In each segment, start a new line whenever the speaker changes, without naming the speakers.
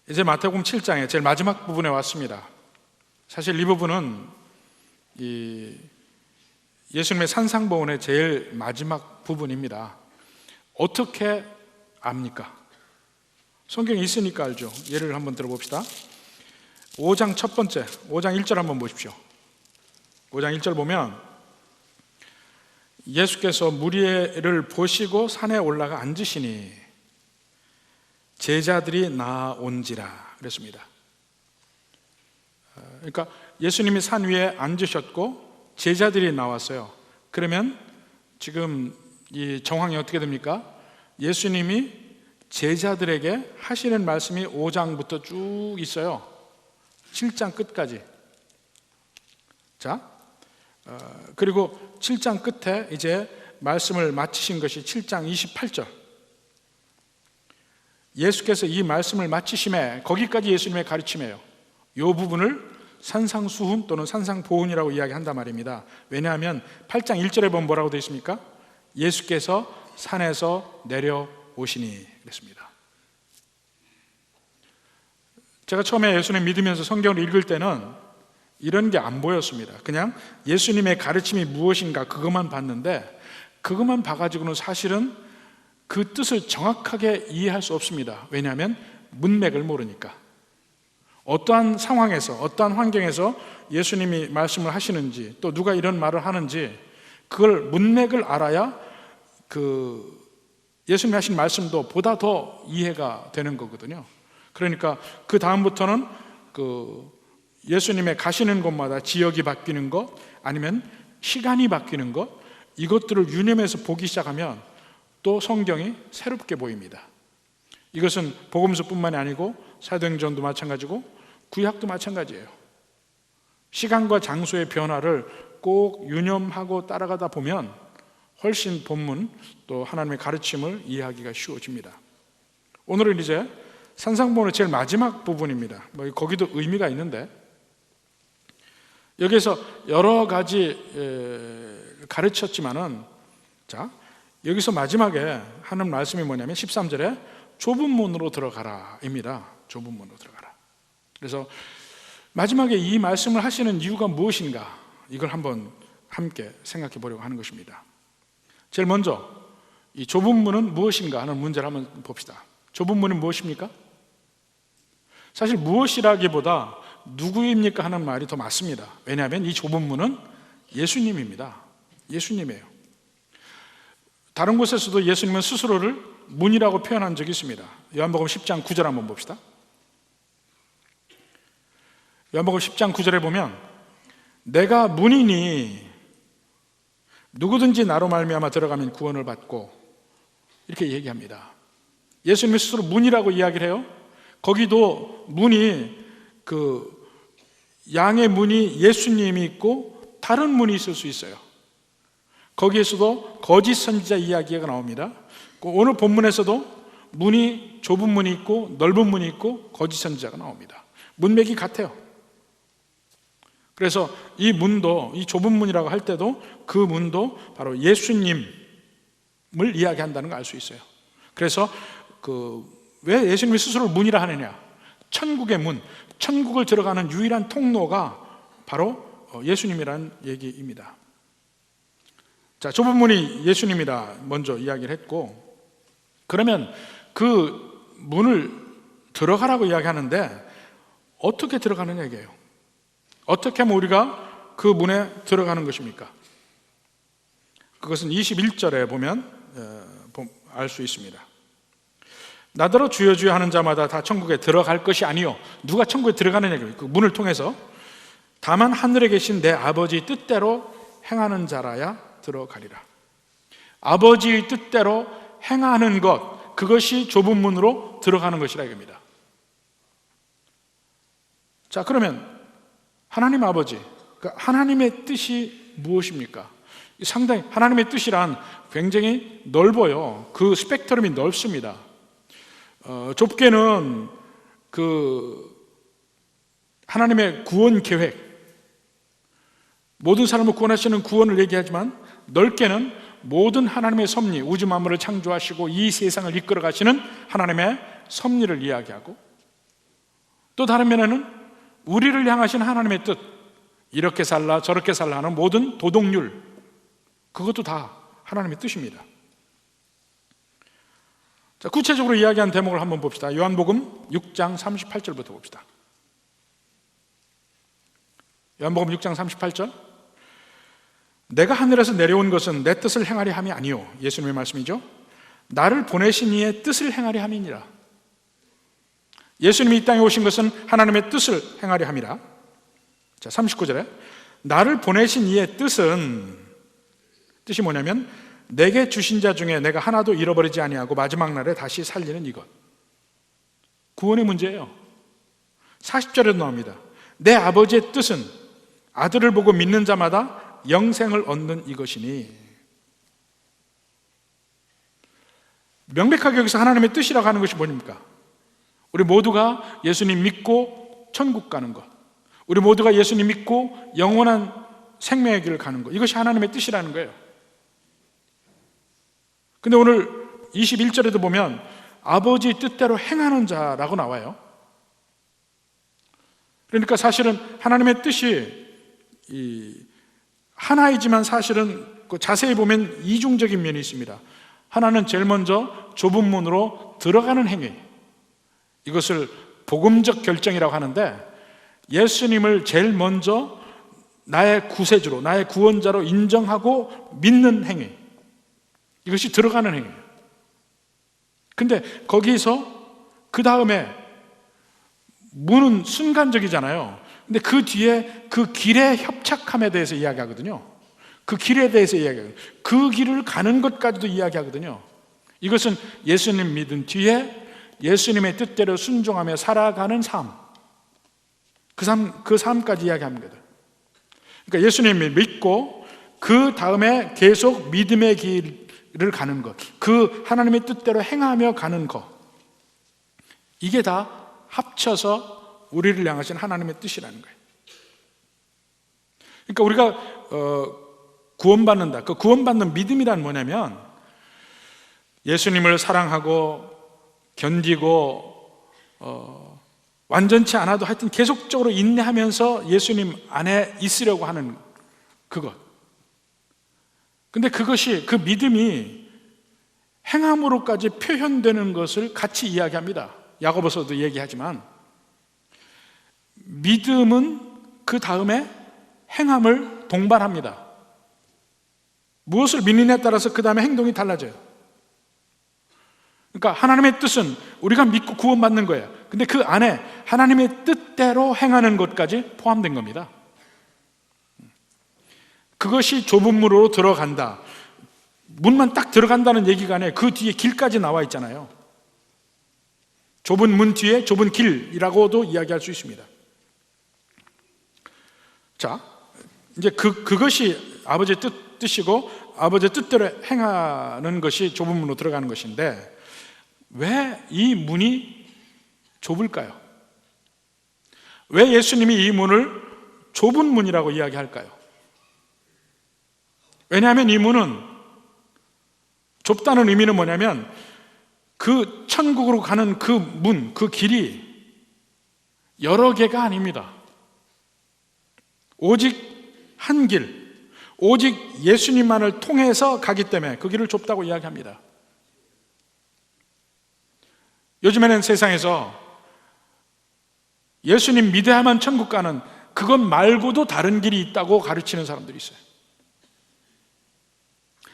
이제 마태복음 7장의 제일 마지막 부분에 왔습니다. 사실 이 부분은 예수님의 산상보훈의 제일 마지막 부분입니다. 어떻게 압니까? 성경에 있으니까 알죠. 예를 한번 들어봅시다. 5장 첫 번째, 5장 1절 한번 보십시오. 5장 1절 보면 예수께서 무리를 보시고 산에 올라가 앉으시니 제자들이 나온지라 그랬습니다. 그러니까 예수님이 산 위에 앉으셨고 제자들이 나왔어요. 그러면 지금 이 정황이 어떻게 됩니까? 예수님이 제자들에게 하시는 말씀이 5장부터 쭉 있어요. 7장 끝까지. 자, 그리고 7장 끝에 이제 말씀을 마치신 것이 7장 28절. 예수께서 이 말씀을 마치심에, 거기까지 예수님의 가르침이에요. 이 부분을 산상수훈 또는 산상보훈이라고 이야기한단 말입니다. 왜냐하면 8장 1절에 보면 뭐라고 되어 있습니까? 예수께서 산에서 내려오시니 그랬습니다. 제가 처음에 예수님 믿으면서 성경을 읽을 때는 이런 게 안 보였습니다. 그냥 예수님의 가르침이 무엇인가 그것만 봤는데, 그것만 봐가지고는 사실은 그 뜻을 정확하게 이해할 수 없습니다. 왜냐하면 문맥을 모르니까. 어떠한 상황에서, 어떠한 환경에서 예수님이 말씀을 하시는지, 또 누가 이런 말을 하는지, 그걸 문맥을 알아야 예수님이 하신 말씀도 보다 더 이해가 되는 거거든요. 그러니까 그 다음부터는 예수님의 가시는 곳마다 지역이 바뀌는 것, 아니면 시간이 바뀌는 것, 이것들을 유념해서 보기 시작하면 또 성경이 새롭게 보입니다. 이것은 복음서뿐만이 아니고 사도행전도 마찬가지고 구약도 마찬가지예요. 시간과 장소의 변화를 꼭 유념하고 따라가다 보면 훨씬 본문 또 하나님의 가르침을 이해하기가 쉬워집니다. 오늘은 이제 산상보훈의 제일 마지막 부분입니다. 거기도 의미가 있는데, 여기서 여러 가지 가르쳤지만은, 자, 여기서 마지막에 하는 말씀이 뭐냐면 13절에 좁은 문으로 들어가라 입니다. 좁은 문으로 들어가라. 그래서 마지막에 이 말씀을 하시는 이유가 무엇인가, 이걸 한번 함께 생각해 보려고 하는 것입니다. 제일 먼저 이 좁은 문은 무엇인가 하는 문제를 한번 봅시다. 좁은 문은 무엇입니까? 사실 무엇이라기보다 누구입니까 하는 말이 더 맞습니다. 왜냐하면 이 좁은 문은 예수님입니다. 예수님이에요. 다른 곳에서도 예수님은 스스로를 문이라고 표현한 적이 있습니다. 요한복음 10장 9절 한번 봅시다. 요한복음 10장 9절에 보면 내가 문이니 누구든지 나로 말미암아 들어가면 구원을 받고, 이렇게 얘기합니다. 예수님이 스스로 문이라고 이야기를 해요. 거기도 문이 양의 문이 예수님이 있고 다른 문이 있을 수 있어요. 거기에서도 거짓 선지자 이야기가 나옵니다. 오늘 본문에서도 문이, 좁은 문이 있고 넓은 문이 있고 거짓 선지자가 나옵니다. 문맥이 같아요. 그래서 이 문도, 이 좁은 문이라고 할 때도 그 문도 바로 예수님을 이야기한다는 걸 알 수 있어요. 그래서 왜 예수님이 스스로를 문이라 하느냐, 천국의 문, 천국을 들어가는 유일한 통로가 바로 예수님이라는 얘기입니다. 자, 좁은 문이 예수님이라 먼저 이야기를 했고, 그러면 그 문을 들어가라고 이야기하는데 어떻게 들어가는 얘기예요? 어떻게 하면 우리가 그 문에 들어가는 것입니까? 그것은 21절에 보면 알 수 있습니다. 나더러 주여 주여 하는 자마다 다 천국에 들어갈 것이 아니요. 누가 천국에 들어가느냐, 그 문을 통해서 다만 하늘에 계신 내 아버지 뜻대로 행하는 자라야 들어가리라. 아버지의 뜻대로 행하는 것, 그것이 좁은 문으로 들어가는 것이라 이겁니다. 자, 그러면 하나님 아버지, 하나님의 뜻이 무엇입니까? 상당히 하나님의 뜻이란 굉장히 넓어요. 그 스펙트럼이 넓습니다. 좁게는 하나님의 구원 계획, 모든 사람을 구원하시는 구원을 얘기하지만, 넓게는 모든 하나님의 섭리, 우주 만물을 창조하시고 이 세상을 이끌어 가시는 하나님의 섭리를 이야기하고, 또 다른 면에는 우리를 향하신 하나님의 뜻, 이렇게 살라 저렇게 살라 하는 모든 도덕률, 그것도 다 하나님의 뜻입니다. 자, 구체적으로 이야기한 대목을 한번 봅시다. 요한복음 6장 38절부터 봅시다. 요한복음 6장 38절. 내가 하늘에서 내려온 것은 내 뜻을 행하려 함이 아니요, 예수님의 말씀이죠. 나를 보내신 이의 뜻을 행하려 함이니라. 예수님이 이 땅에 오신 것은 하나님의 뜻을 행하려 함이라. 자, 39절에 나를 보내신 이의 뜻이 뭐냐면 내게 주신 자 중에 내가 하나도 잃어버리지 아니하고 마지막 날에 다시 살리는 이것. 구원의 문제예요. 40절에도 나옵니다. 내 아버지의 뜻은 아들을 보고 믿는 자마다 영생을 얻는 이것이니. 명백하게 여기서 하나님의 뜻이라고 하는 것이 뭡니까? 우리 모두가 예수님 믿고 천국 가는 것, 우리 모두가 예수님 믿고 영원한 생명의 길을 가는 것, 이것이 하나님의 뜻이라는 거예요. 근데 오늘 21절에도 보면 아버지 뜻대로 행하는 자라고 나와요. 그러니까 사실은 하나님의 뜻이 하나이지만 사실은 자세히 보면 이중적인 면이 있습니다. 하나는 제일 먼저 좁은 문으로 들어가는 행위, 이것을 복음적 결정이라고 하는데, 예수님을 제일 먼저 나의 구세주로, 나의 구원자로 인정하고 믿는 행위, 이것이 들어가는 행위예요. 근데 거기서 그 다음에 문은 순간적이잖아요. 근데 그 뒤에 그 길의 협착함에 대해서 이야기하거든요. 그 길에 대해서 이야기하거든요. 그 길을 가는 것까지도 이야기하거든요. 이것은 예수님 믿은 뒤에 예수님의 뜻대로 순종하며 살아가는 삶, 그 삶까지 이야기합니다. 그러니까 예수님을 믿고 그 다음에 계속 믿음의 길을 가는 것, 그 하나님의 뜻대로 행하며 가는 것, 이게 다 합쳐서 우리를 향하신 하나님의 뜻이라는 거예요. 그러니까 우리가 구원받는다. 그 구원받는 믿음이란 뭐냐면 예수님을 사랑하고 견디고 완전치 않아도 하여튼 계속적으로 인내하면서 예수님 안에 있으려고 하는 그것. 근데 그것이, 그 믿음이 행함으로까지 표현되는 것을 같이 이야기합니다. 야고보서도 얘기하지만 믿음은 그 다음에 행함을 동반합니다. 무엇을 믿느냐에 따라서 그 다음에 행동이 달라져요. 그러니까 하나님의 뜻은 우리가 믿고 구원받는 거예요. 근데 그 안에 하나님의 뜻대로 행하는 것까지 포함된 겁니다. 그것이 좁은 문으로 들어간다. 문만 딱 들어간다는 얘기가 아니에요. 그 뒤에 길까지 나와 있잖아요. 좁은 문 뒤에 좁은 길이라고도 이야기할 수 있습니다. 자, 이제 그것이 아버지의 뜻이고 아버지의 뜻대로 행하는 것이 좁은 문으로 들어가는 것인데, 왜 이 문이 좁을까요? 왜 예수님이 이 문을 좁은 문이라고 이야기할까요? 왜냐하면 이 문은, 좁다는 의미는 뭐냐면 그 천국으로 가는 그 문, 그 길이 여러 개가 아닙니다. 오직 한 길, 오직 예수님만을 통해서 가기 때문에 그 길을 좁다고 이야기합니다. 요즘에는 세상에서 예수님 믿어야만 천국 가는, 그것 말고도 다른 길이 있다고 가르치는 사람들이 있어요.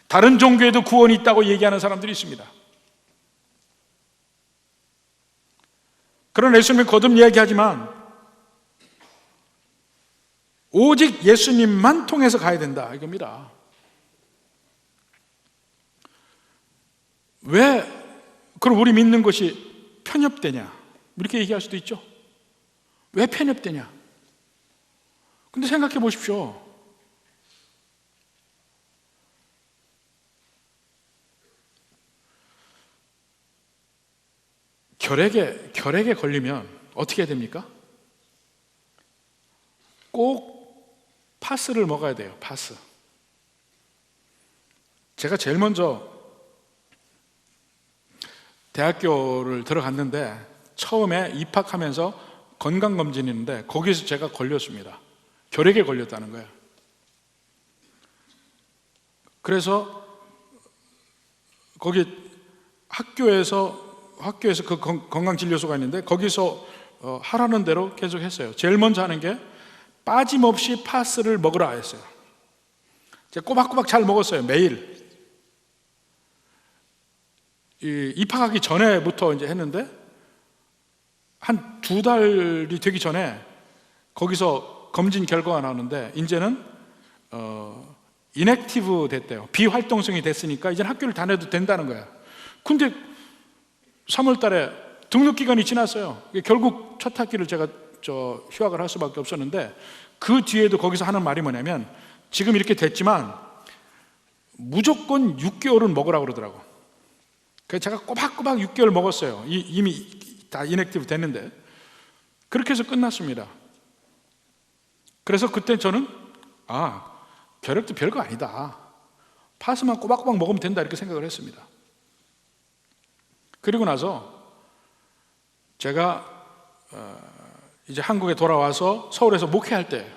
다른 종교에도 구원이 있다고 얘기하는 사람들이 있습니다. 그런 예수님을 거듭 이야기하지만 오직 예수님만 통해서 가야 된다, 이겁니다. 왜 그럼 우리 믿는 것이 편협되냐, 이렇게 얘기할 수도 있죠. 왜 편협되냐? 근데 생각해 보십시오. 결핵에 걸리면 어떻게 해야 됩니까? 꼭 파스를 먹어야 돼요. 파스. 제가 제일 먼저 대학교를 들어갔는데 처음에 입학하면서 건강검진인데 거기서 제가 걸렸습니다. 결핵에 걸렸다는 거예요. 그래서 거기 학교에서 그 건강진료소가 있는데 거기서 하라는 대로 계속 했어요. 제일 먼저 하는 게 빠짐없이 파스를 먹으라 했어요. 제가 꼬박꼬박 잘 먹었어요. 매일. 입학하기 전에부터 이제 했는데 한 2달이 되기 전에 거기서 검진 결과가 나오는데 이제는 인액티브 됐대요. 비활동성이 됐으니까 이제 학교를 다녀도 된다는 거야. 근데 3월 달에 등록 기간이 지났어요. 결국 첫 학기를 제가 휴학을 할 수밖에 없었는데 그 뒤에도 거기서 하는 말이 뭐냐면 지금 이렇게 됐지만 무조건 6개월은 먹으라고 그러더라고. 그래서 제가 꼬박꼬박 6개월 먹었어요. 이미 다 인액티브 됐는데 그렇게 해서 끝났습니다. 그래서 그때 저는 결핵도 별거 아니다. 파스만 꼬박꼬박 먹으면 된다 이렇게 생각을 했습니다. 그리고 나서 제가 이제 한국에 돌아와서 서울에서 목회할 때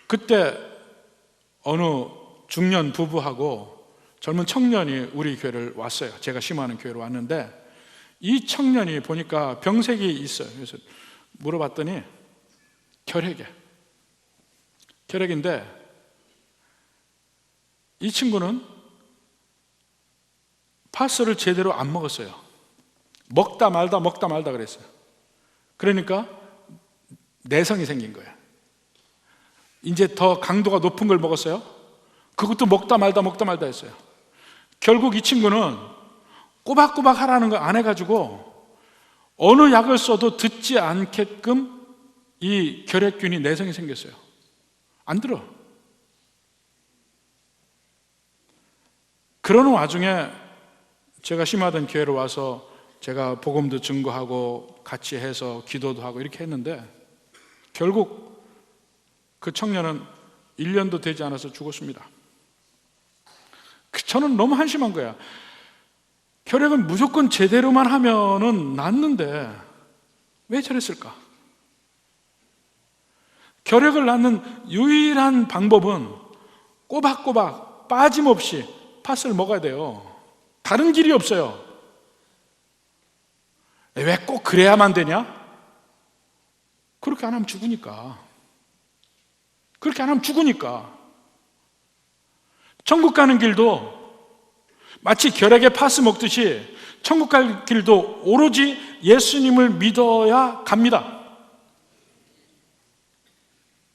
그때 어느 중년 부부하고 젊은 청년이 우리 교회를 왔어요. 제가 심호하는 교회로 왔는데 이 청년이 보니까 병색이 있어요. 그래서 물어봤더니 결핵인데 이 친구는 파스를 제대로 안 먹었어요. 먹다 말다 그랬어요. 그러니까 내성이 생긴 거예요. 이제 더 강도가 높은 걸 먹었어요. 그것도 먹다 말다 했어요. 결국 이 친구는 꼬박꼬박 하라는 걸 안 해가지고 어느 약을 써도 듣지 않게끔 이 결핵균이 내성이 생겼어요. 안 들어. 그러는 와중에 제가 심하던 교회로 와서 제가 복음도 증거하고 같이 해서 기도도 하고 이렇게 했는데 결국 그 청년은 1년도 되지 않아서 죽었습니다. 저는 너무 한심한 거야. 결핵은 무조건 제대로만 하면은 낫는데 왜 저랬을까? 결핵을 낫는 유일한 방법은 꼬박꼬박 빠짐없이 파스를 먹어야 돼요. 다른 길이 없어요. 왜 꼭 그래야만 되냐? 그렇게 안 하면 죽으니까. 천국 가는 길도 마치 결핵에 파스 먹듯이 천국 갈 길도 오로지 예수님을 믿어야 갑니다.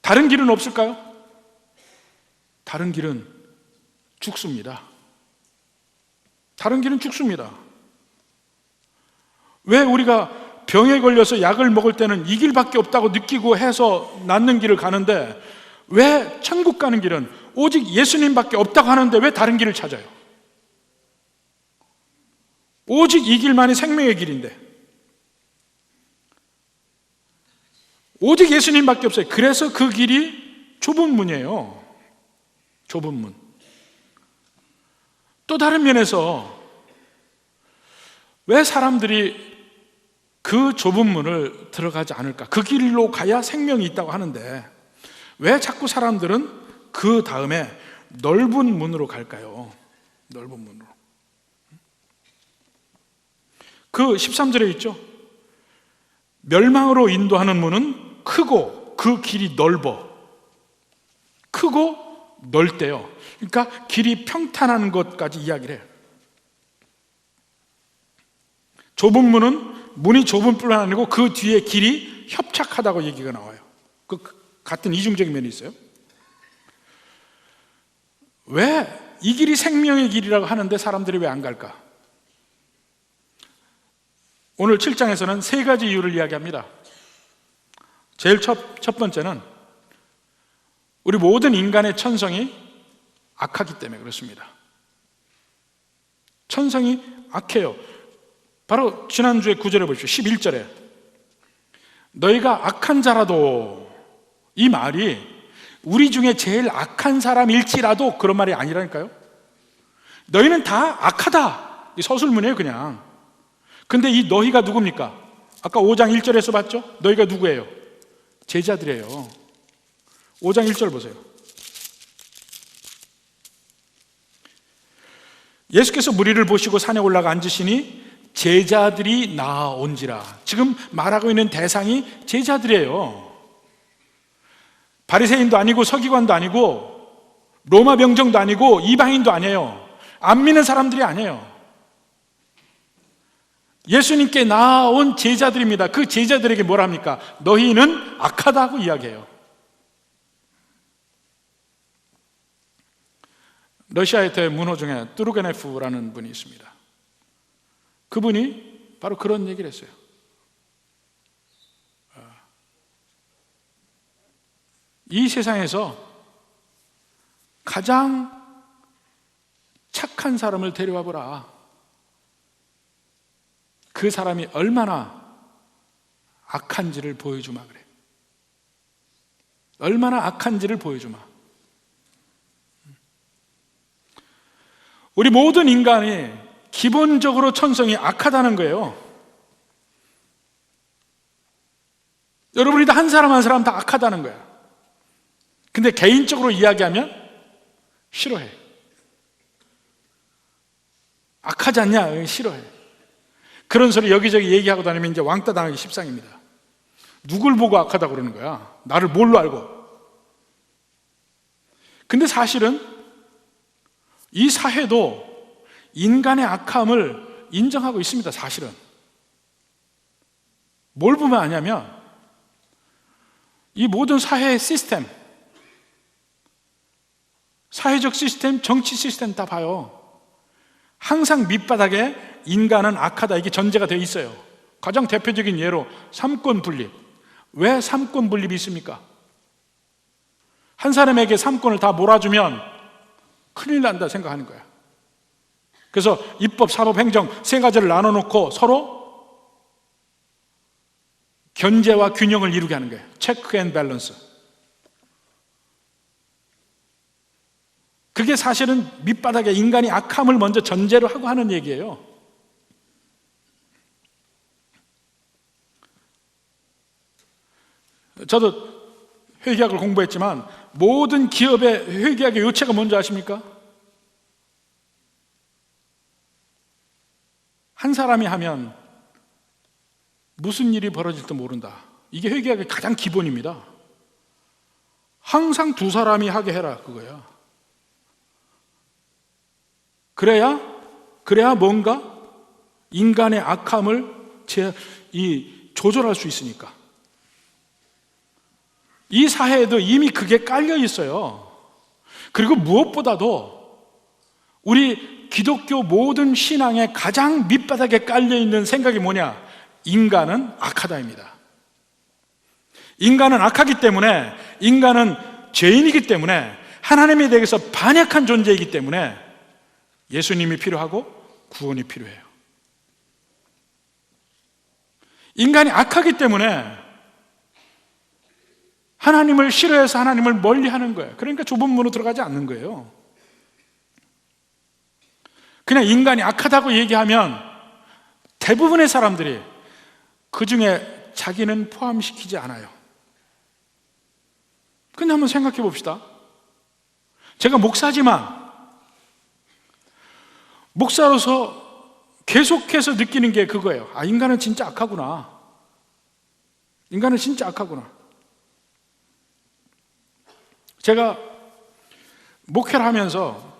다른 길은 없을까요? 다른 길은 죽습니다. 왜 우리가 병에 걸려서 약을 먹을 때는 이 길밖에 없다고 느끼고 해서 낫는 길을 가는데 왜 천국 가는 길은 오직 예수님밖에 없다고 하는데 왜 다른 길을 찾아요? 오직 이 길만이 생명의 길인데 오직 예수님밖에 없어요. 그래서 그 길이 좁은 문이에요. 좁은 문. 또 다른 면에서 왜 사람들이 그 좁은 문을 들어가지 않을까? 그 길로 가야 생명이 있다고 하는데 왜 자꾸 사람들은 그 다음에 넓은 문으로 갈까요? 넓은 문으로. 그 13절에 있죠. 멸망으로 인도하는 문은 크고 그 길이 넓어. 크고 넓대요. 그러니까 길이 평탄한 것까지 이야기를 해요. 좁은 문은 문이 좁은 뿐만 아니고 그 뒤에 길이 협착하다고 얘기가 나와요. 그 같은 이중적인 면이 있어요. 왜 이 길이 생명의 길이라고 하는데 사람들이 왜 안 갈까? 오늘 7장에서는 3가지 이유를 이야기합니다. 제일 첫 번째는 우리 모든 인간의 천성이 악하기 때문에 그렇습니다. 천성이 악해요. 바로 지난주에 9절에 보십시오. 11절에 너희가 악한 자라도, 이 말이 우리 중에 제일 악한 사람일지라도 그런 말이 아니라니까요. 너희는 다 악하다, 이 서술문이에요 그냥. 근데 이 너희가 누굽니까? 아까 5장 1절에서 봤죠? 너희가 누구예요? 제자들이에요. 5장 1절 보세요. 예수께서 무리를 보시고 산에 올라가 앉으시니 제자들이 나아온지라. 지금 말하고 있는 대상이 제자들이에요. 바리새인도 아니고 서기관도 아니고 로마 병정도 아니고 이방인도 아니에요. 안 믿는 사람들이 아니에요. 예수님께 나아온 제자들입니다. 그 제자들에게 뭐라 합니까? 너희는 악하다고 이야기해요. 러시아의 대문호 중에 뚜르게네프라는 분이 있습니다. 그분이 바로 그런 얘기를 했어요. 이 세상에서 가장 착한 사람을 데려와 보라. 그 사람이 얼마나 악한지를 보여주마 그래. 얼마나 악한지를 보여주마. 우리 모든 인간이 기본적으로 천성이 악하다는 거예요. 여러분이 다 한 사람 한 사람 다 악하다는 거야. 근데 개인적으로 이야기하면 싫어해. 악하지 않냐? 싫어해. 그런 소리 여기저기 얘기하고 다니면 이제 왕따 당하기 십상입니다. 누굴 보고 악하다고 그러는 거야? 나를 뭘로 알고? 근데 사실은 이 사회도 인간의 악함을 인정하고 있습니다. 사실은 뭘 보면 아냐면 이 모든 사회의 시스템, 사회적 시스템, 정치 시스템 다 봐요. 항상 밑바닥에 인간은 악하다, 이게 전제가 되어 있어요. 가장 대표적인 예로 삼권 분립. 왜 삼권 분립이 있습니까? 한 사람에게 삼권을 다 몰아주면 큰일 난다 생각하는 거야. 그래서 입법, 사법, 행정 세 가지를 나눠놓고 서로 견제와 균형을 이루게 하는 거예요. 체크 앤 밸런스. 그게 사실은 밑바닥에 인간이 악함을 먼저 전제로 하고 하는 얘기예요. 저도 회계학을 공부했지만 모든 기업의 회계학의 요체가 뭔지 아십니까? 한 사람이 하면 무슨 일이 벌어질지 모른다. 이게 회계학의 가장 기본입니다. 항상 두 사람이 하게 해라, 그거야. 그래야 뭔가 인간의 악함을 조절할 수 있으니까. 이 사회에도 이미 그게 깔려 있어요. 그리고 무엇보다도 우리 기독교 모든 신앙의 가장 밑바닥에 깔려 있는 생각이 뭐냐? 인간은 악하다입니다. 인간은 악하기 때문에, 인간은 죄인이기 때문에, 하나님에 대해서 반역한 존재이기 때문에 예수님이 필요하고 구원이 필요해요. 인간이 악하기 때문에 하나님을 싫어해서 하나님을 멀리하는 거예요. 그러니까 좁은 문으로 들어가지 않는 거예요. 그냥 인간이 악하다고 얘기하면 대부분의 사람들이 그 중에 자기는 포함시키지 않아요. 근데 한번 생각해 봅시다. 제가 목사지만 목사로서 계속해서 느끼는 게 그거예요. 아, 인간은 진짜 악하구나. 인간은 진짜 악하구나. 제가 목회를 하면서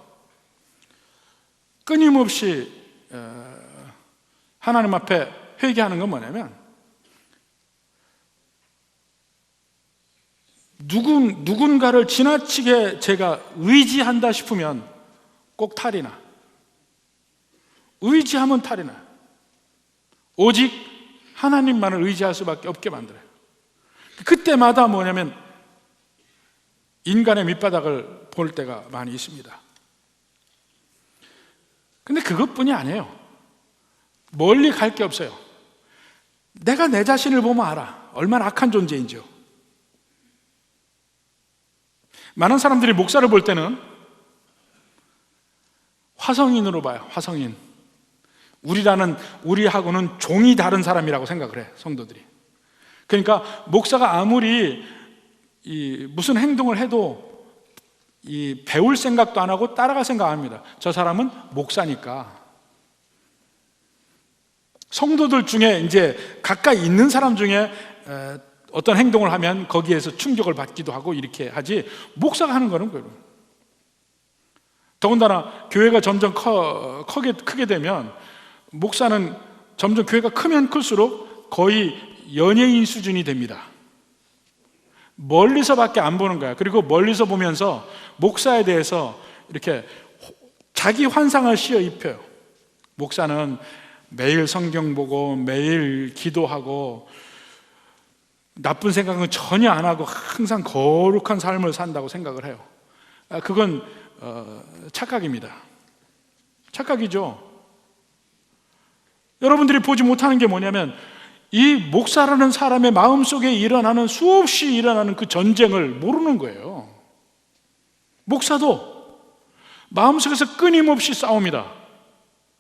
끊임없이 하나님 앞에 회개하는 건 뭐냐면 누군가를 지나치게 제가 의지한다 싶으면 꼭 탈이 나. 의지하면 탈이 나. 오직 하나님만을 의지할 수밖에 없게 만들어요. 그때마다 뭐냐면 인간의 밑바닥을 볼 때가 많이 있습니다. 근데 그것뿐이 아니에요. 멀리 갈 게 없어요. 내가 내 자신을 보면 알아. 얼마나 악한 존재인지요. 많은 사람들이 목사를 볼 때는 화성인으로 봐요. 화성인. 우리하고는 종이 다른 사람이라고 생각을 해, 성도들이. 그러니까 목사가 아무리 무슨 행동을 해도 배울 생각도 안 하고 따라갈 생각 안 합니다. 저 사람은 목사니까. 성도들 중에 이제 가까이 있는 사람 중에 어떤 행동을 하면 거기에서 충격을 받기도 하고 이렇게 하지, 목사가 하는 거는 그래요. 더군다나 교회가 점점 크게 되면 목사는 점점 교회가 크면 클수록 거의 연예인 수준이 됩니다. 멀리서밖에 안 보는 거야. 그리고 멀리서 보면서 목사에 대해서 이렇게 자기 환상을 씌워 입혀요. 목사는 매일 성경 보고 매일 기도하고 나쁜 생각은 전혀 안 하고 항상 거룩한 삶을 산다고 생각을 해요. 그건 착각입니다. 착각이죠. 여러분들이 보지 못하는 게 뭐냐면 이 목사라는 사람의 마음속에 수없이 일어나는 그 전쟁을 모르는 거예요. 목사도 마음속에서 끊임없이 싸웁니다.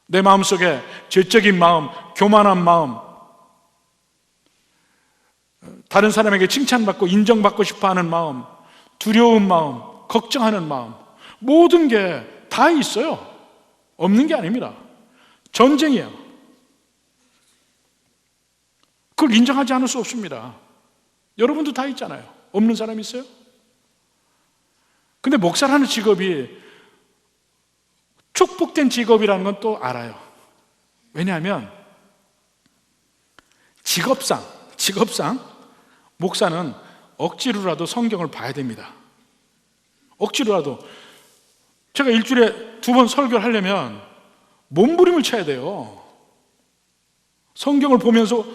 내 마음속에 죄적인 마음, 교만한 마음, 다른 사람에게 칭찬받고 인정받고 싶어하는 마음, 두려운 마음, 걱정하는 마음, 모든 게 다 있어요. 없는 게 아닙니다. 전쟁이에요. 그걸 인정하지 않을 수 없습니다. 여러분도 다 있잖아요. 없는 사람 있어요? 근데 목사라는 직업이 축복된 직업이라는 건 또 알아요. 왜냐하면 직업상 목사는 억지로라도 성경을 봐야 됩니다. 억지로라도. 제가 일주일에 2번 설교를 하려면 몸부림을 쳐야 돼요. 성경을 보면서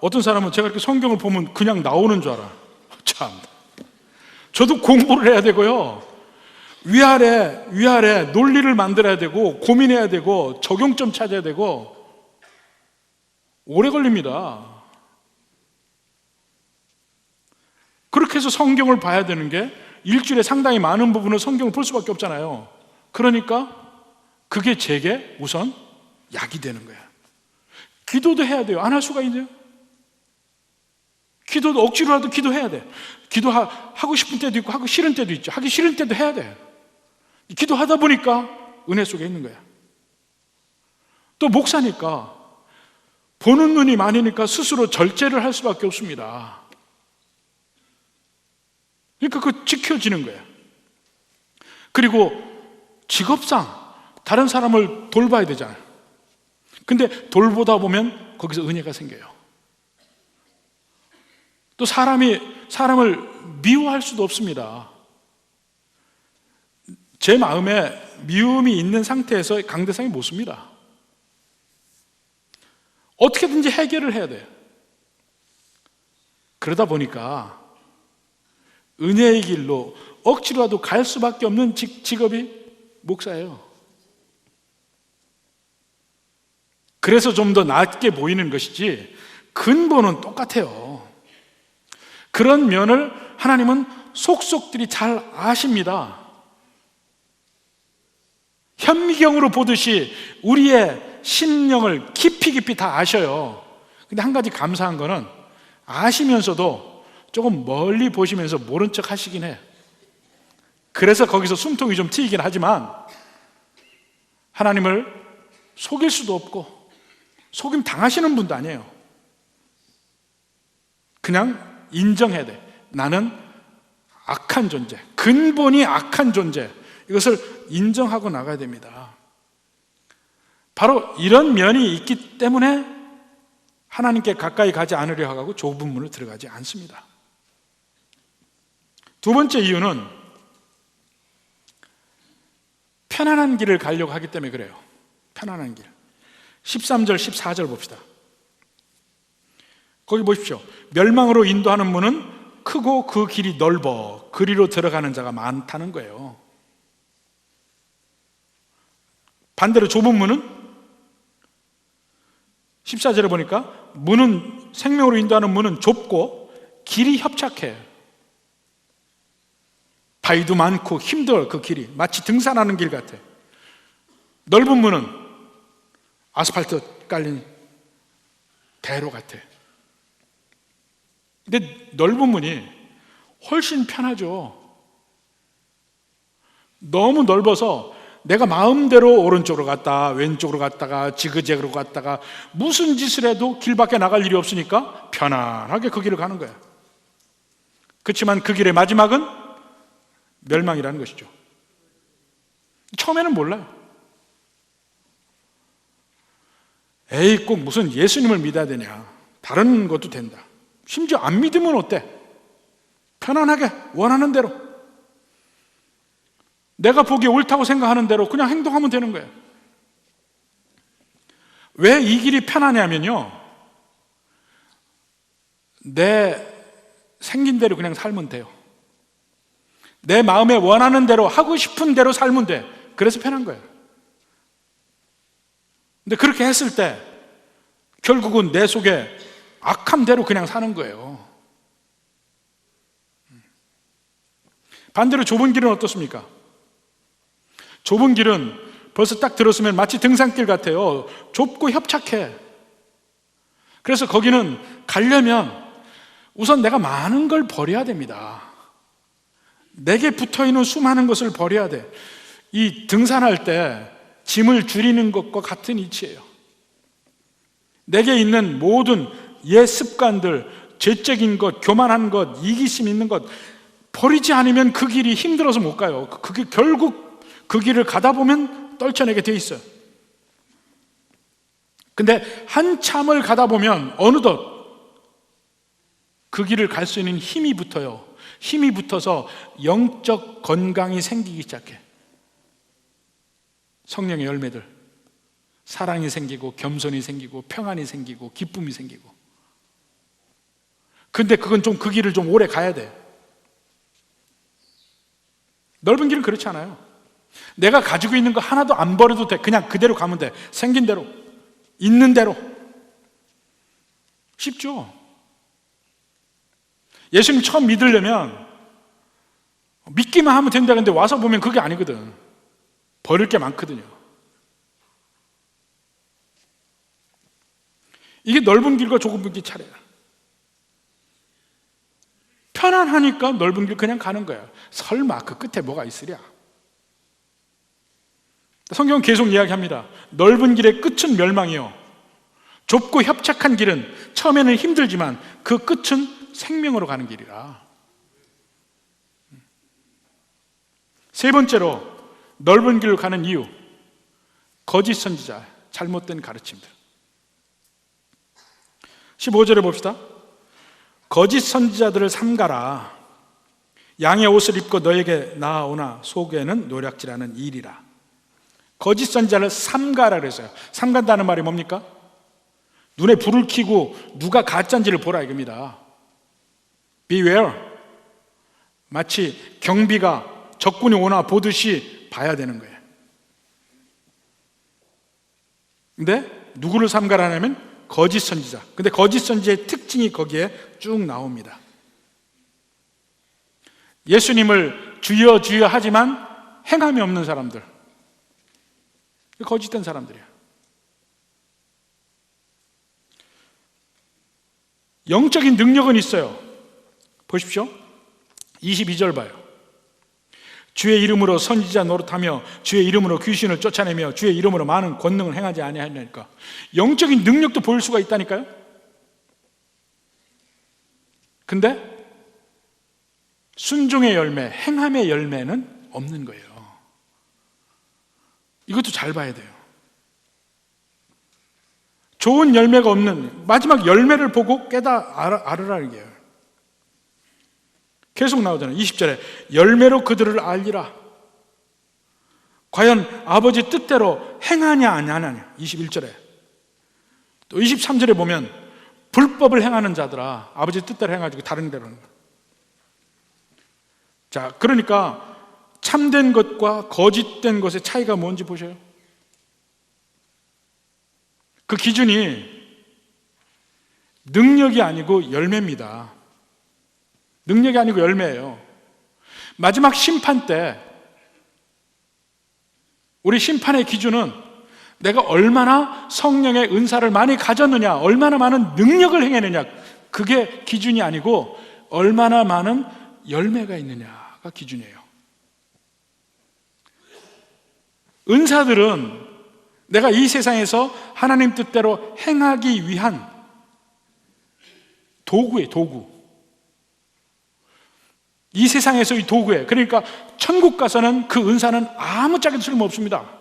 어떤 사람은 제가 이렇게 성경을 보면 그냥 나오는 줄 알아. 참. 저도 공부를 해야 되고요. 위아래 논리를 만들어야 되고, 고민해야 되고, 적용점 찾아야 되고, 오래 걸립니다. 그렇게 해서 성경을 봐야 되는 게 일주일에 상당히 많은 부분을 성경을 볼 수밖에 없잖아요. 그러니까 그게 제게 우선 약이 되는 거야. 기도도 해야 돼요. 안 할 수가 있네요. 기도도 억지로라도 기도해야 돼. 기도하고 싶은 때도 있고 하기 싫은 때도 있죠. 하기 싫은 때도 해야 돼. 기도하다 보니까 은혜 속에 있는 거야. 또 목사니까 보는 눈이 많으니까 스스로 절제를 할 수밖에 없습니다. 그러니까 그거 지켜지는 거예요. 그리고 직업상 다른 사람을 돌봐야 되잖아요. 근데 돌보다 보면 거기서 은혜가 생겨요. 또 사람을 미워할 수도 없습니다. 제 마음에 미움이 있는 상태에서 강대상이 못 씁니다. 어떻게든지 해결을 해야 돼요. 그러다 보니까 은혜의 길로 억지로라도 갈 수밖에 없는 직업이 목사예요. 그래서 좀 더 낫게 보이는 것이지 근본은 똑같아요. 그런 면을 하나님은 속속들이 잘 아십니다. 현미경으로 보듯이 우리의 심령을 깊이 다 아셔요. 근데 한 가지 감사한 거는 아시면서도 조금 멀리 보시면서 모른 척 하시긴 해. 그래서 거기서 숨통이 좀 트이긴 하지만 하나님을 속일 수도 없고 속임 당하시는 분도 아니에요. 그냥 인정해야 돼. 나는 악한 존재, 근본이 악한 존재, 이것을 인정하고 나가야 됩니다. 바로 이런 면이 있기 때문에 하나님께 가까이 가지 않으려 하고 좁은 문을 들어가지 않습니다. 두 번째 이유는 편안한 길을 가려고 하기 때문에 그래요. 편안한 길. 13절, 14절 봅시다. 거기 보십시오. 멸망으로 인도하는 문은 크고 그 길이 넓어 그리로 들어가는 자가 많다는 거예요. 반대로 좁은 문은 14절에 보니까 문은, 생명으로 인도하는 문은 좁고 길이 협착해. 바위도 많고 힘들어. 그 길이 마치 등산하는 길 같아. 넓은 문은 아스팔트 깔린 대로 같아. 근데 넓은 문이 훨씬 편하죠. 너무 넓어서 내가 마음대로 오른쪽으로 갔다 왼쪽으로 갔다가 지그재그로 갔다가 무슨 짓을 해도 길 밖에 나갈 일이 없으니까 편안하게 그 길을 가는 거야. 그렇지만 그 길의 마지막은 멸망이라는 것이죠. 처음에는 몰라요. 에이, 꼭 무슨 예수님을 믿어야 되냐, 다른 것도 된다. 심지어 안 믿으면 어때? 편안하게 원하는 대로, 내가 보기에 옳다고 생각하는 대로 그냥 행동하면 되는 거예요. 왜 이 길이 편하냐면요, 내 생긴 대로 그냥 살면 돼요. 내 마음에 원하는 대로, 하고 싶은 대로 살면 돼. 그래서 편한 거예요. 근데 그렇게 했을 때 결국은 내 속에 악한 대로 그냥 사는 거예요. 반대로 좁은 길은 어떻습니까? 좁은 길은 벌써 딱 들었으면 마치 등산길 같아요. 좁고 협착해. 그래서 거기는 가려면 우선 내가 많은 걸 버려야 됩니다. 내게 붙어있는 수많은 것을 버려야 돼. 이 등산할 때 짐을 줄이는 것과 같은 이치예요. 내게 있는 모든 옛 습관들, 죄적인 것, 교만한 것, 이기심 있는 것 버리지 않으면 그 길이 힘들어서 못 가요. 그게 결국 그 길을 가다 보면 떨쳐내게 돼 있어요. 근데 한참을 가다 보면 어느덧 그 길을 갈 수 있는 힘이 붙어요. 힘이 붙어서 영적 건강이 생기기 시작해. 성령의 열매들, 사랑이 생기고 겸손이 생기고 평안이 생기고 기쁨이 생기고. 근데 그건 좀 그 길을 좀 오래 가야 돼. 넓은 길은 그렇지 않아요. 내가 가지고 있는 거 하나도 안 버려도 돼. 그냥 그대로 가면 돼. 생긴 대로, 있는 대로. 쉽죠? 예수님 처음 믿으려면 믿기만 하면 된다는데 와서 보면 그게 아니거든. 버릴 게 많거든요. 이게 넓은 길과 좁은 길 차례야. 편안하니까 넓은 길 그냥 가는 거야. 설마 그 끝에 뭐가 있으랴. 성경은 계속 이야기합니다. 넓은 길의 끝은 멸망이요, 좁고 협착한 길은 처음에는 힘들지만 그 끝은 생명으로 가는 길이라. 세 번째로 넓은 길을 가는 이유, 거짓 선지자, 잘못된 가르침들. 15절에 봅시다. 거짓 선지자들을 삼가라. 양의 옷을 입고 너에게 나아오나 속에는 노략질하는 일이라. 거짓 선지자를 삼가라 그랬어요. 삼간다는 말이 뭡니까? 눈에 불을 켜고 누가 가짜인지를 보라 이겁니다. Beware. 마치 경비가 적군이 오나 보듯이 봐야 되는 거예요. 근데 누구를 삼가라냐면 거짓 선지자. 근데 거짓 선지자의 특징이 거기에 쭉 나옵니다. 예수님을 주여 주여 하지만 행함이 없는 사람들, 거짓된 사람들이에요. 영적인 능력은 있어요. 보십시오. 22절 봐요. 주의 이름으로 선지자 노릇하며 주의 이름으로 귀신을 쫓아내며 주의 이름으로 많은 권능을 행하지 아니하니까. 영적인 능력도 보일 수가 있다니까요. 근데 순종의 열매, 행함의 열매는 없는 거예요. 이것도 잘 봐야 돼요. 좋은 열매가 없는 마지막 열매를 보고 알으라 이게요. 계속 나오잖아요. 20절에 열매로 그들을 알리라. 과연 아버지 뜻대로 행하냐 안 하냐. 21절에 또 23절에 보면 불법을 행하는 자들아 아버지 뜻대로 행하지고 다른 대로 하는 거예요. 자, 그러니까 참된 것과 거짓된 것의 차이가 뭔지 보셔요. 그 기준이 능력이 아니고 열매입니다. 능력이 아니고 열매예요. 마지막 심판 때 우리 심판의 기준은 내가 얼마나 성령의 은사를 많이 가졌느냐, 얼마나 많은 능력을 행했느냐, 그게 기준이 아니고 얼마나 많은 열매가 있느냐가 기준이에요. 은사들은 내가 이 세상에서 하나님 뜻대로 행하기 위한 도구예요, 도구. 이 세상에서의 도구예요. 그러니까 천국 가서는 그 은사는 아무짝에도 쓸모없습니다.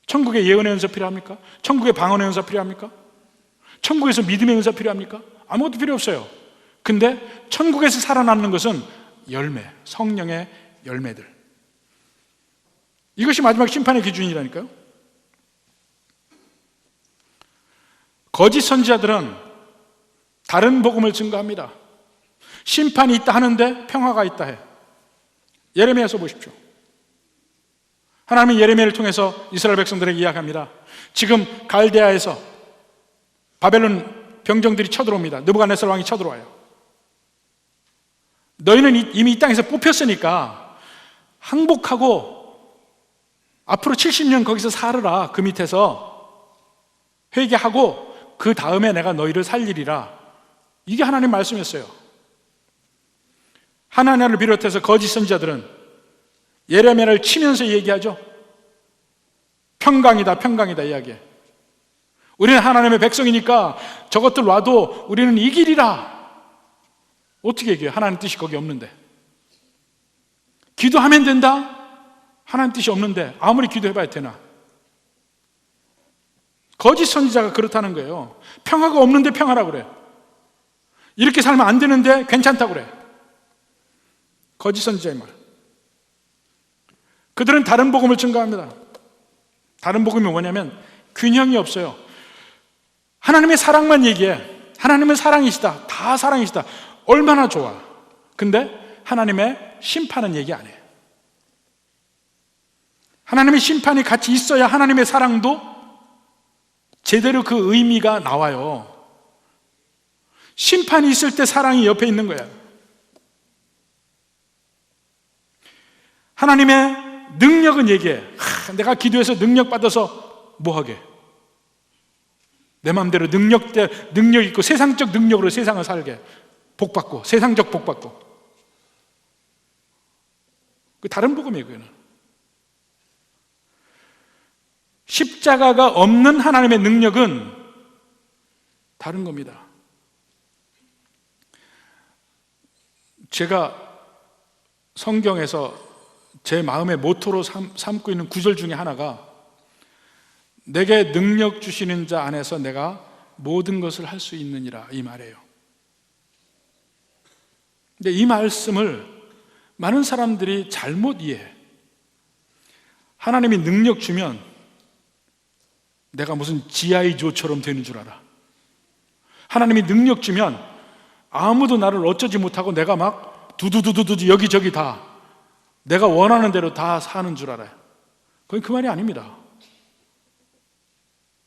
천국에 예언의 은사 필요합니까? 천국에 방언의 은사 필요합니까? 천국에서 믿음의 은사 필요합니까? 아무것도 필요 없어요. 근데 천국에서 살아남는 것은 열매, 성령의 열매들. 이것이 마지막 심판의 기준이라니까요. 거짓 선지자들은 다른 복음을 증거합니다. 심판이 있다 하는데 평화가 있다 해. 예레미야서 보십시오. 하나님은 예레미야를 통해서 이스라엘 백성들에게 이야기합니다. 지금 갈대아에서 바벨론 병정들이 쳐들어옵니다. 느부갓네살 왕이 쳐들어와요. 너희는 이미 이 땅에서 뽑혔으니까 항복하고 앞으로 70년 거기서 살으라. 그 밑에서 회개하고 그 다음에 내가 너희를 살리리라. 이게 하나님 말씀이었어요. 하나냐를 비롯해서 거짓 선지자들은 예레미야를 치면서 얘기하죠. 평강이다, 평강이다 이야기해. 우리는 하나님의 백성이니까 저것들 와도 우리는 이기리라. 어떻게 얘기해요? 하나님 뜻이 거기 없는데. 기도하면 된다? 하나님 뜻이 없는데 아무리 기도해봐야 되나? 거짓 선지자가 그렇다는 거예요. 평화가 없는데 평화라고 그래. 이렇게 살면 안 되는데 괜찮다고 그래. 거짓 선지자의 말. 그들은 다른 복음을 증거합니다. 다른 복음이 뭐냐면 균형이 없어요. 하나님의 사랑만 얘기해. 하나님은 사랑이시다. 다 사랑이시다. 얼마나 좋아. 근데 하나님의 심판은 얘기 안 해. 하나님의 심판이 같이 있어야 하나님의 사랑도 제대로 그 의미가 나와요. 심판이 있을 때 사랑이 옆에 있는 거야. 하나님의 능력은 얘기해. 내가 기도해서 능력 받아서 뭐 하게? 내 마음대로 능력 있고 세상적 능력으로 세상을 살게. 복 받고, 세상적 복 받고. 그 다른 복음이에요, 그거는. 십자가가 없는 하나님의 능력은 다른 겁니다. 제가 성경에서 제 마음의 모토로 삼고 있는 구절 중에 하나가 내게 능력 주시는 자 안에서 내가 모든 것을 할 수 있느니라 이 말이에요. 근데 이 말씀을 많은 사람들이 잘못 이해해. 하나님이 능력 주면 내가 무슨 G.I. 조처럼 되는 줄 알아. 하나님이 능력 주면 아무도 나를 어쩌지 못하고 내가 막 두두두두두 여기저기 다 내가 원하는 대로 다 사는 줄 알아요. 그건 그 말이 아닙니다.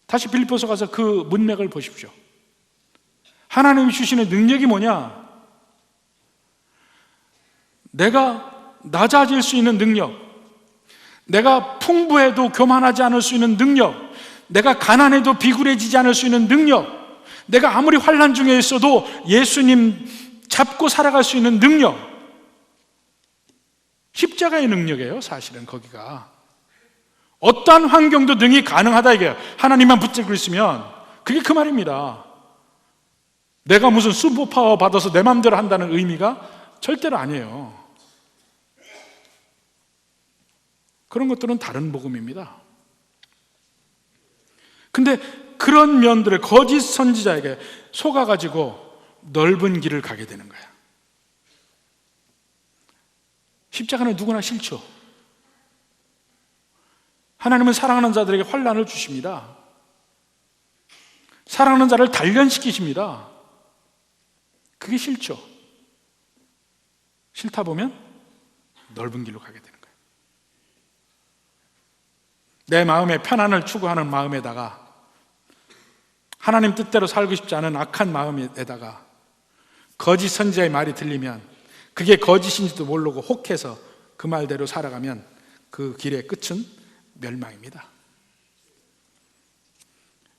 다시 빌립보서 가서 그 문맥을 보십시오. 하나님이 주시는 능력이 뭐냐? 내가 낮아질 수 있는 능력, 내가 풍부해도 교만하지 않을 수 있는 능력, 내가 가난해도 비굴해지지 않을 수 있는 능력, 내가 아무리 환난 중에 있어도 예수님 잡고 살아갈 수 있는 능력, 십자가의 능력이에요. 사실은 거기가 어떠한 환경도 능히 가능하다 이게 하나님만 붙잡고 있으면 그게 그 말입니다. 내가 무슨 슈퍼파워 받아서 내 마음대로 한다는 의미가 절대로 아니에요. 그런 것들은 다른 복음입니다. 근데 그런 면들을 거짓 선지자에게 속아가지고 넓은 길을 가게 되는 거야. 십자가는 누구나 싫죠. 하나님은 사랑하는 자들에게 환난을 주십니다. 사랑하는 자를 단련시키십니다. 그게 싫죠. 싫다 보면 넓은 길로 가게 되는 거예요. 내 마음의 편안을 추구하는 마음에다가 하나님 뜻대로 살고 싶지 않은 악한 마음에다가 거짓 선지자의 말이 들리면 그게 거짓인지도 모르고 혹해서 그 말대로 살아가면 그 길의 끝은 멸망입니다.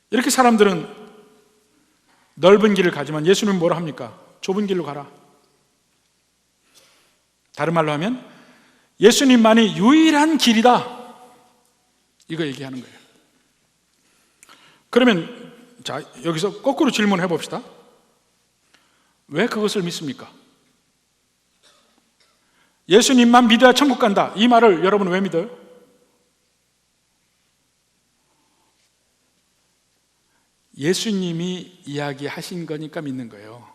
이렇게 사람들은 넓은 길을 가지만 예수님은 뭐라 합니까? 좁은 길로 가라. 다른 말로 하면 예수님만이 유일한 길이다, 이거 얘기하는 거예요. 그러면 자, 여기서 거꾸로 질문해 봅시다. 왜 그것을 믿습니까? 예수님만 믿어야 천국 간다, 이 말을 여러분은 왜 믿어요? 예수님이 이야기하신 거니까 믿는 거예요.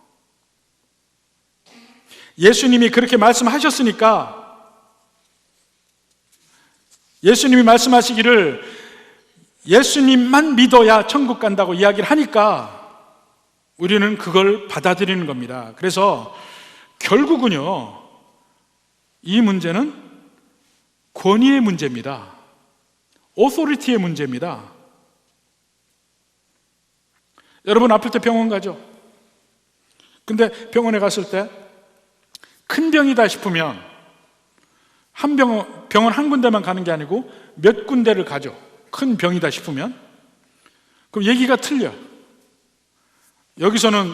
예수님이 그렇게 말씀하셨으니까, 예수님이 말씀하시기를 예수님만 믿어야 천국 간다고 이야기를 하니까 우리는 그걸 받아들이는 겁니다. 그래서 결국은요, 이 문제는 권위의 문제입니다. 오소리티의 문제입니다. 여러분 아플 때 병원 가죠? 근데 병원에 갔을 때 큰 병이다 싶으면 병원 한 군데만 가는 게 아니고 몇 군데를 가죠. 큰 병이다 싶으면. 그럼 얘기가 틀려. 여기서는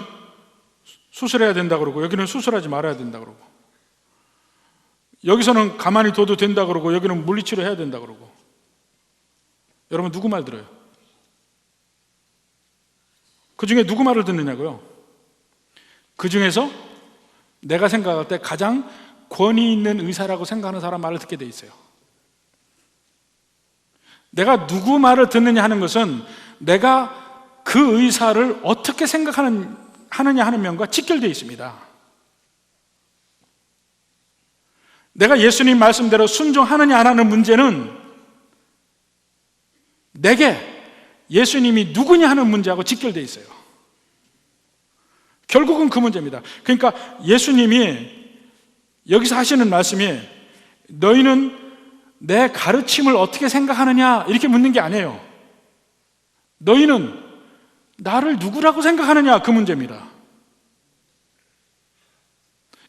수술해야 된다 그러고 여기는 수술하지 말아야 된다 그러고, 여기서는 가만히 둬도 된다 그러고 여기는 물리치료 해야 된다 그러고. 여러분 누구 말 들어요? 그 중에 누구 말을 듣느냐고요? 그 중에서 내가 생각할 때 가장 권위 있는 의사라고 생각하는 사람 말을 듣게 돼 있어요. 내가 누구 말을 듣느냐 하는 것은 내가 그 의사를 어떻게 생각하느냐 하는 면과 직결되어 있습니다. 내가 예수님 말씀대로 순종하느냐 안 하는 문제는 내게 예수님이 누구냐 하는 문제하고 직결되어 있어요. 결국은 그 문제입니다. 그러니까 예수님이 여기서 하시는 말씀이 너희는 내 가르침을 어떻게 생각하느냐 이렇게 묻는 게 아니에요. 너희는 나를 누구라고 생각하느냐, 그 문제입니다.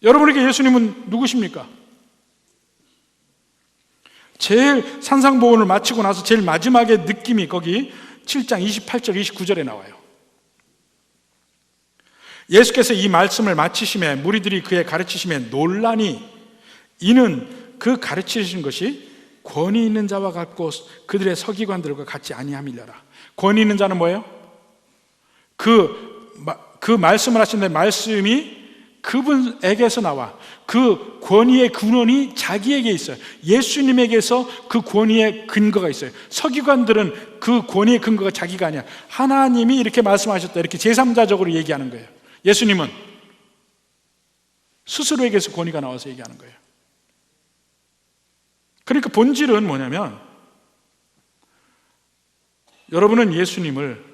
여러분에게 예수님은 누구십니까? 제일 산상보훈을 마치고 나서 제일 마지막에 느낌이 거기 7장 28절 29절에 나와요. 예수께서 이 말씀을 마치심에 무리들이 그의 가르치심에 놀라니 이는 그 가르치신 것이 권위 있는 자와 같고 그들의 서기관들과 같지 아니함이려라. 권위 있는 자는 뭐예요? 그 말씀을 하신 말씀이 그분에게서 나와. 그 권위의 근원이 자기에게 있어요. 예수님에게서 그 권위의 근거가 있어요. 서기관들은 그 권위의 근거가 자기가 아니야. 하나님이 이렇게 말씀하셨다, 이렇게 제3자적으로 얘기하는 거예요. 예수님은 스스로에게서 권위가 나와서 얘기하는 거예요. 그러니까 본질은 뭐냐면, 여러분은 예수님을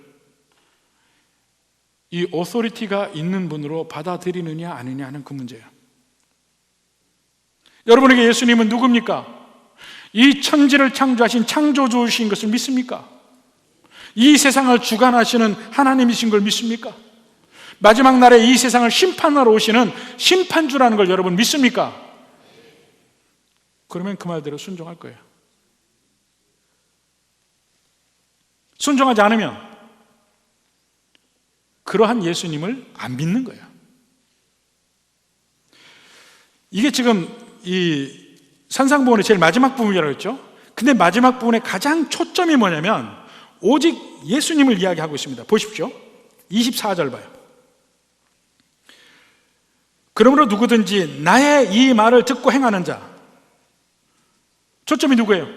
이 오소리티가 있는 분으로 받아들이느냐 아니냐 하는 그 문제예요. 여러분에게 예수님은 누굽니까? 이 천지를 창조하신 창조주이신 것을 믿습니까? 이 세상을 주관하시는 하나님이신 걸 믿습니까? 마지막 날에 이 세상을 심판하러 오시는 심판주라는 걸 여러분 믿습니까? 그러면 그 말대로 순종할 거예요. 순종하지 않으면 그러한 예수님을 안 믿는 거예요. 이게 지금 이 산상보훈의 제일 마지막 부분이라고 했죠. 근데 마지막 부분의 가장 초점이 뭐냐면 오직 예수님을 이야기하고 있습니다. 보십시오. 24절 봐요. 그러므로 누구든지 나의 이 말을 듣고 행하는 자, 초점이 누구예요?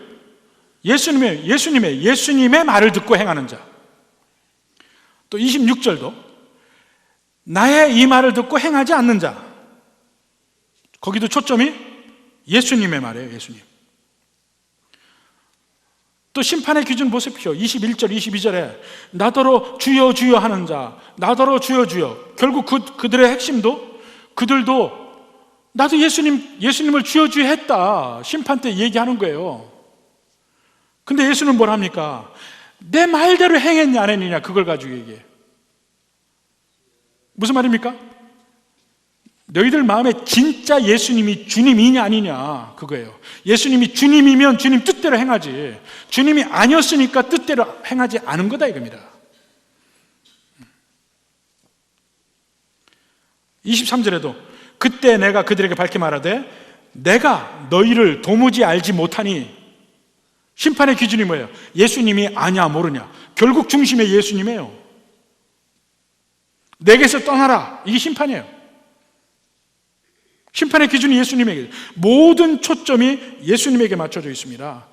예수님의 말을 듣고 행하는 자. 또 26절도 나의 이 말을 듣고 행하지 않는 자, 거기도 초점이 예수님의 말이에요. 예수님. 또 심판의 기준 보십시오. 21절 22절에 나더러 주여 주여 하는 자, 나더러 주여 주여. 결국 그들의 핵심도, 그들도 나도 예수님을 주여 주여 했다, 심판 때 얘기하는 거예요. 근데 예수는 뭘 합니까? 내 말대로 행했냐 안 했느냐, 그걸 가지고 얘기해. 무슨 말입니까? 너희들 마음에 진짜 예수님이 주님이냐 아니냐, 그거예요. 예수님이 주님이면 주님 뜻대로 행하지, 주님이 아니었으니까 뜻대로 행하지 않은 거다, 이겁니다. 23절에도 그때 내가 그들에게 밝히 말하되 내가 너희를 도무지 알지 못하니. 심판의 기준이 뭐예요? 예수님이 아냐 모르냐. 결국 중심에 예수님이에요. 내게서 떠나라. 이게 심판이에요. 심판의 기준이 예수님에게, 모든 초점이 예수님에게 맞춰져 있습니다.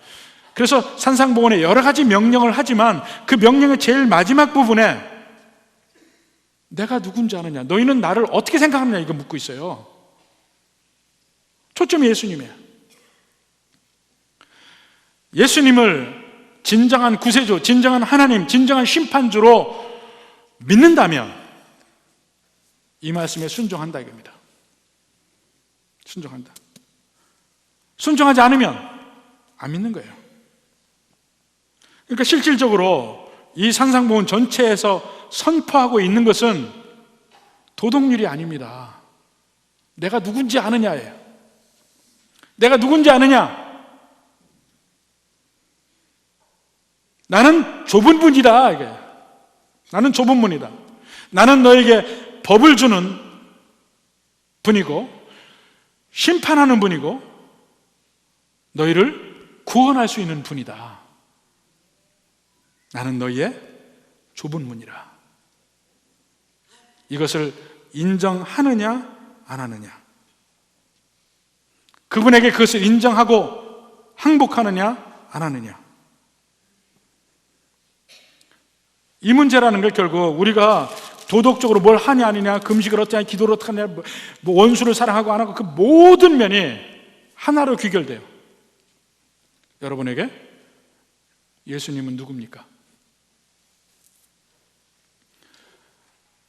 그래서 산상보훈에 여러 가지 명령을 하지만 그 명령의 제일 마지막 부분에 내가 누군지 아느냐, 너희는 나를 어떻게 생각하느냐, 이거 묻고 있어요. 초점이 예수님이에요. 예수님을 진정한 구세주, 진정한 하나님, 진정한 심판주로 믿는다면 이 말씀에 순종한다 이겁니다. 순종한다. 순종하지 않으면 안 믿는 거예요. 그러니까 실질적으로 이 산상보훈 전체에서 선포하고 있는 것은 도덕률이 아닙니다. 내가 누군지 아느냐예요. 내가 누군지 아느냐? 나는 좁은 분이다. 이게. 나는 좁은 분이다. 나는 너에게 법을 주는 분이고 심판하는 분이고 너희를 구원할 수 있는 분이다. 나는 너희의 좁은 문이라. 이것을 인정하느냐 안 하느냐, 그분에게 그것을 인정하고 항복하느냐 안 하느냐, 이 문제라는 걸 결국 우리가 도덕적으로 뭘 하냐 아니냐, 금식을 어떻게 하냐, 기도를 어떻게 하냐, 뭐 원수를 사랑하고 안 하고, 그 모든 면이 하나로 귀결돼요. 여러분에게 예수님은 누굽니까?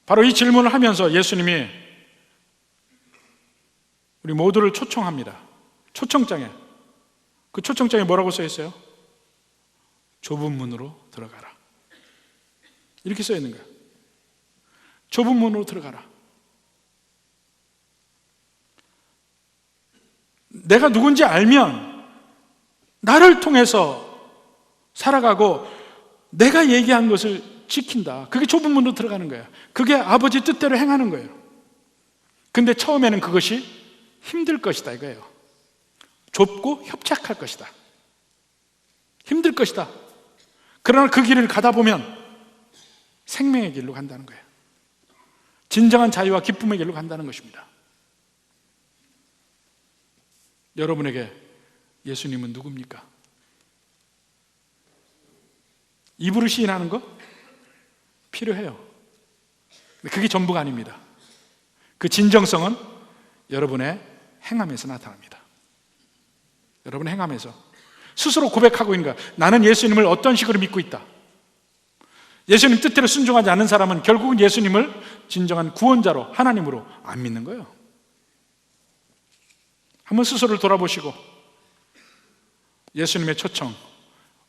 바로 이 질문을 하면서 예수님이 우리 모두를 초청합니다. 초청장에, 그 초청장에 뭐라고 써 있어요? 좁은 문으로 들어가라, 이렇게 써 있는 거예요. 좁은 문으로 들어가라. 내가 누군지 알면 나를 통해서 살아가고 내가 얘기한 것을 지킨다. 그게 좁은 문으로 들어가는 거예요. 그게 아버지 뜻대로 행하는 거예요. 근데 처음에는 그것이 힘들 것이다 이거예요. 좁고 협착할 것이다. 힘들 것이다. 그러나 그 길을 가다 보면 생명의 길로 간다는 거예요. 진정한 자유와 기쁨의 길로 간다는 것입니다. 여러분에게 예수님은 누굽니까? 입으로 시인하는 거 필요해요. 그게 전부가 아닙니다. 그 진정성은 여러분의 행함에서 나타납니다. 여러분의 행함에서 스스로 고백하고 있는 거야. 나는 예수님을 어떤 식으로 믿고 있다. 예수님 뜻대로 순종하지 않는 사람은 결국은 예수님을 진정한 구원자로, 하나님으로 안 믿는 거예요. 한번 스스로를 돌아보시고 예수님의 초청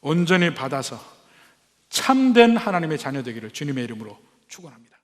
온전히 받아서 참된 하나님의 자녀 되기를 주님의 이름으로 축원합니다.